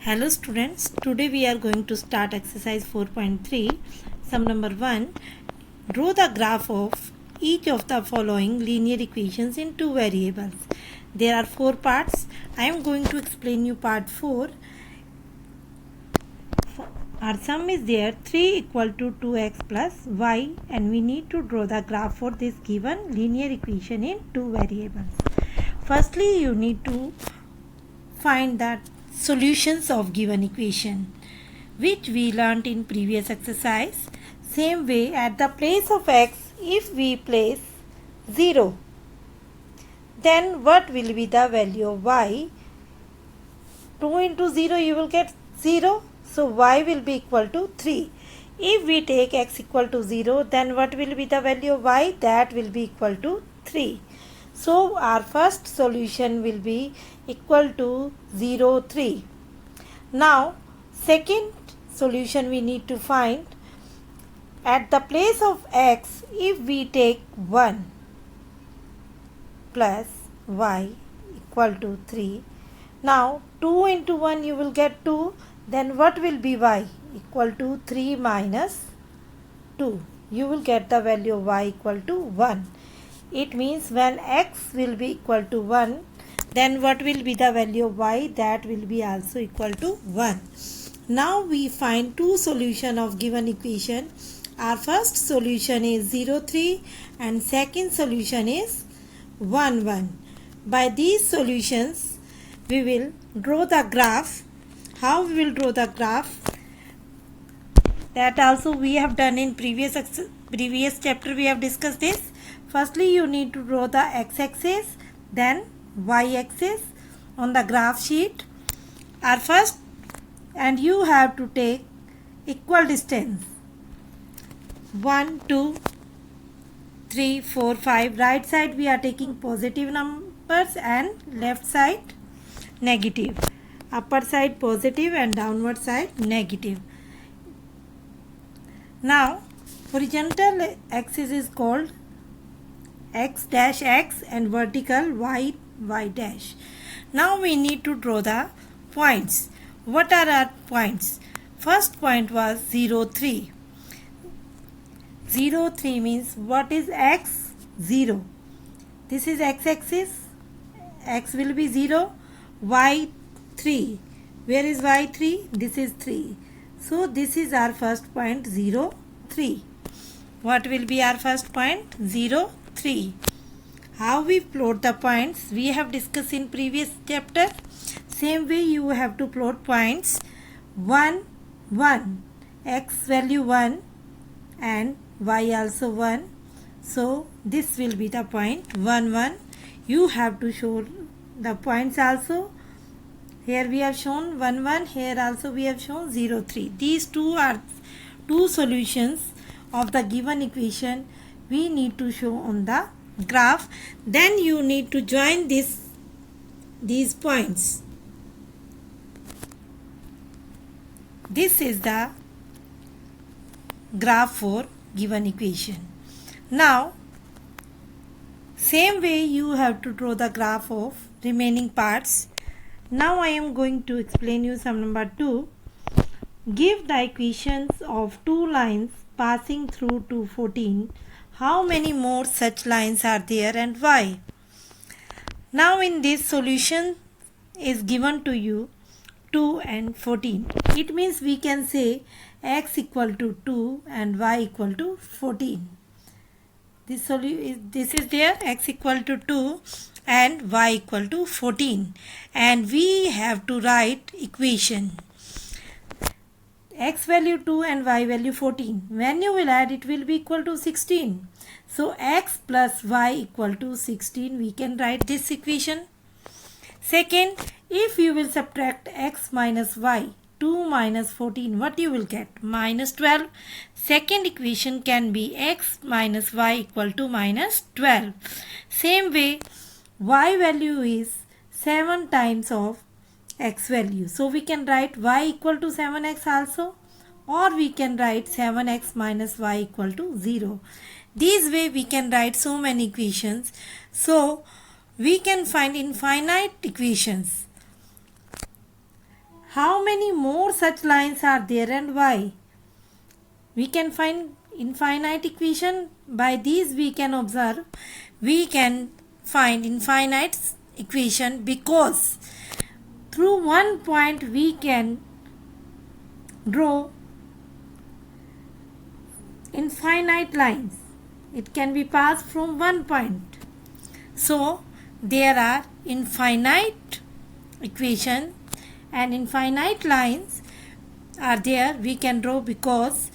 Hello students, today we are going to start exercise 4.3. Sum number 1. Draw the graph of each of the following linear equations in two variables. There are 4 parts. I am going to explain you part 4. Our sum is there 3 equal to 2x plus y, and we need to draw the graph for this given linear equation in two variables. Firstly, you need to find the solutions of given equation, which we learnt in previous exercise. Same way, at the place of x, if we place 0, then what will be the value of y? 2 into 0 you will get 0, so y will be equal to 3. If we take x equal to 0, then what will be the value of y? That will be equal to 3. So our first solution will be equal to 0, 3. Now second solution we need to find. At the place of x, if we take 1 plus y equal to 3. Now 2 into 1 you will get 2. Then what will be y? Equal to 3 minus 2. You will get the value of y equal to 1. It means when x will be equal to 1, then what will be the value of y? That will be also equal to 1. Now we find two solutions of given equation. Our first solution is 0, 3 and second solution is 1, 1. By these solutions, we will draw the graph. How we will draw the graph? That also we have done in previous chapter. We have discussed this. Firstly, you need to draw the x-axis, then y-axis on the graph sheet. Our first, and you have to take equal distance. 1, 2, 3, 4, 5. Right side we are taking positive numbers and left side negative. Upper side positive and downward side negative. Now, horizontal axis is called x dash x and vertical y y dash. Now we need to draw the points. What are our points? First point was 0, 3. 0, 3 means what is x? 0. This is x-axis. X will be 0. Y 3. Where is y 3? This is 3. So this is our first point 0, 3. What will be our first point? 0, 3. How we plot the points? We have discussed in previous chapter. Same way you have to plot points 1, 1. X value 1 and y also 1. So this will be the point 1, 1. You have to show the points also. Here we have shown 1, 1. Here also we have shown 0, 3. These two are two solutions of the given equation we need to show on the graph. Then you need to join these points. This is the graph for given equation. Now same way you have to draw the graph of remaining parts. Now I am going to explain you sum number 2. Give the equations of two lines passing through to 14. How many more such lines are there and why? Now in this solution is given to you 2 and 14. It means we can say x equal to 2 and y equal to 14. This is there, x equal to 2 and y equal to 14. And we have to write equation. X value 2 and y value 14. When you will add, it will be equal to 16. So x plus y equal to 16. We can write this equation. Second, if you will subtract x minus y, 2 minus 14, what you will get? Minus 12. Second equation can be x minus y equal to minus 12. Same way, y value is 7 times of x value. So we can write y equal to 7x also, or we can write 7x minus y equal to 0. This way we can write so many equations. So we can find infinite equations. How many more such lines are there and why? We can find infinite equation. By these we can observe we can find infinite equation because through one point we can draw infinite lines. It can be passed from one point. So there are infinite equation and infinite lines are there we can draw because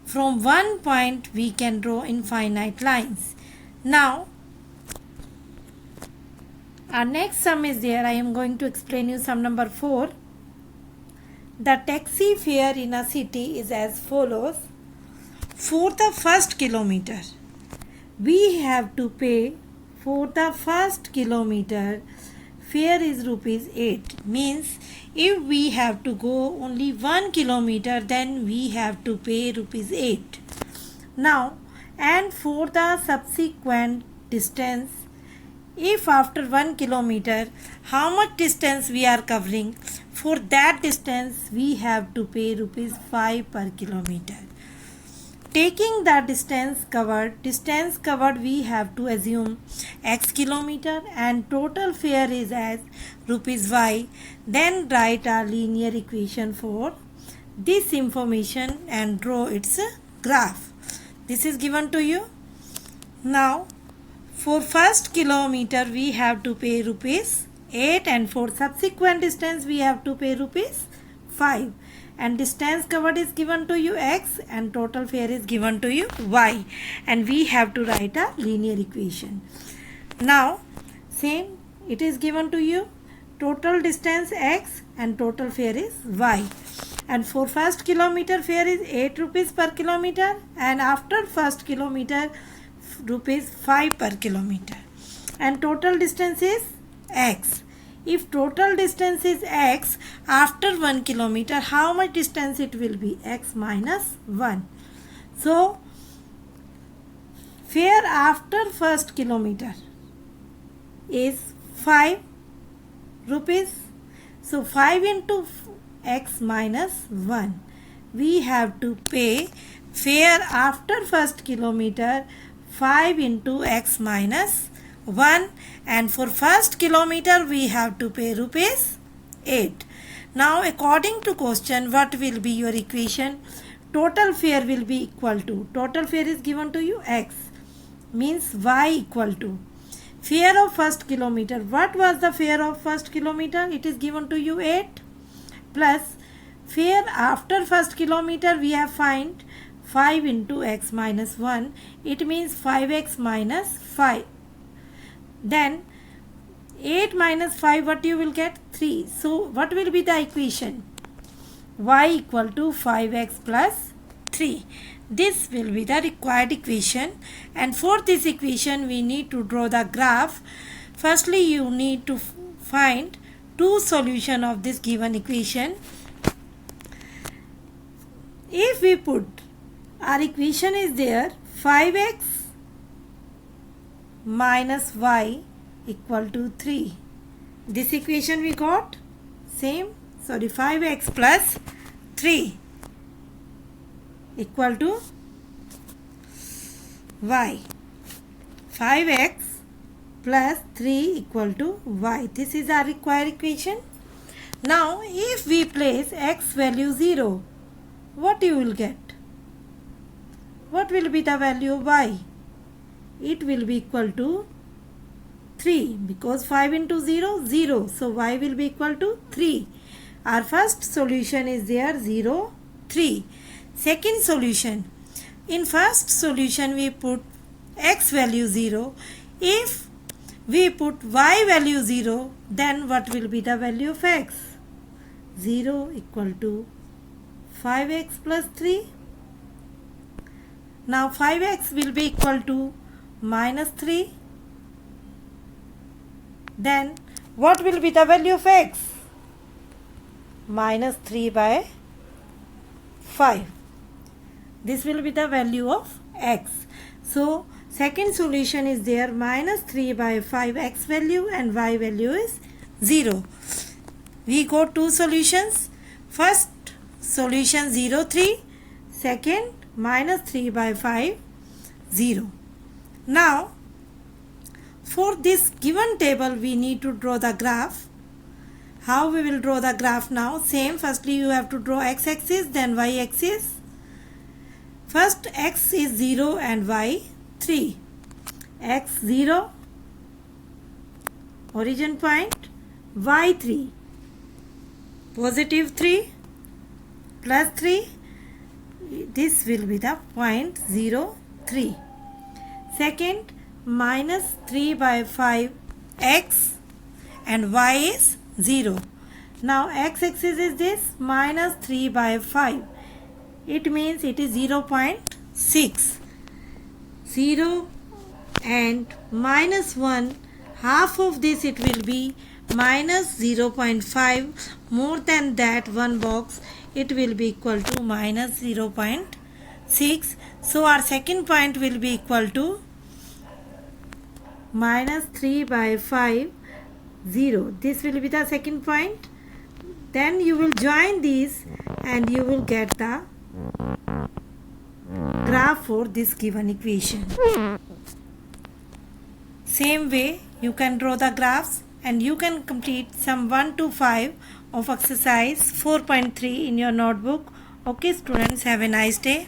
from one point we can draw infinite lines. Now our next sum is there. I am going to explain you sum number 4. The taxi fare in a city is as follows. For the first kilometer, we have to pay for the first kilometer. Fare is ₹8. Means if we have to go only 1 kilometer, then we have to pay ₹8. Now, and for the subsequent distance, if after 1 kilometer, how much distance we are covering, for that distance we have to pay ₹5 per kilometer. Taking the distance covered we have to assume x kilometer and total fare is as ₹y. Then write a linear equation for this information and draw its graph. This is given to you. Now for first kilometer we have to pay ₹8 and for subsequent distance we have to pay ₹5. And distance covered is given to you x and total fare is given to you y, and we have to write a linear equation. Now same, it is given to you total distance x and total fare is y, and for first kilometer fare is ₹8 per kilometer and after first kilometer ₹5 per kilometer, and total distance is x. If total distance is x after 1 kilometer, how much distance it will be? X minus 1. So fare after first kilometer is ₹5. So 5 into x minus 1. We have to pay fare after first kilometer 5 into x minus 1, and for first kilometer we have to pay ₹8. Now according to question, what will be your equation? Total fare will be equal to, total fare is given to you x, means y equal to fare of first kilometer. What was the fare of first kilometer? It is given to you 8 plus fare after first kilometer we have find 5 into x minus 1. It means 5x minus 5. Then 8 minus 5, what you will get? 3. So what will be the equation? Y equal to 5x plus 3. This will be the required equation, and for this equation we need to draw the graph. Firstly you need to find two solutions of this given equation. If we put, our equation is there, 5x minus y equal to 3. This equation we got, 5x plus 3 equal to y. 5x plus 3 equal to y. This is our required equation. Now if we place x value 0, what you will get? What will be the value of y? It will be equal to 3 because 5 into 0, 0. So y will be equal to 3. Our first solution is there 0, 3. Second solution. In first solution we put x value 0. If we put y value 0, then what will be the value of x? 0 equal to 5x plus 3. Now 5x will be equal to minus 3. Then what will be the value of x? Minus 3 by 5. This will be the value of x. So second solution is there, minus 3 by 5 x value and y value is 0. We got two solutions. First solution 0, 3. Second minus 3 by 5, 0. Now for this given table we need to draw the graph. How we will draw the graph now? Same, firstly you have to draw x-axis, then y-axis. First x is 0 and y 3. X 0, origin point, y 3, positive 3 plus 3, this will be the point 0, 3. Second, minus 3 by 5 x and y is 0. Now x-axis is this, minus 3 by 5. It means it is 0.6. 0 and minus 1, half of this it will be minus 0.5. More than that one box, it will be equal to minus 0.6. So our second point will be equal to minus 3 by 5, 0. This will be the second point. Then you will join these and you will get the graph for this given equation. Same way you can draw the graphs and you can complete sum 1 to 5 of exercise 4.3 in your notebook. Okay students, have a nice day.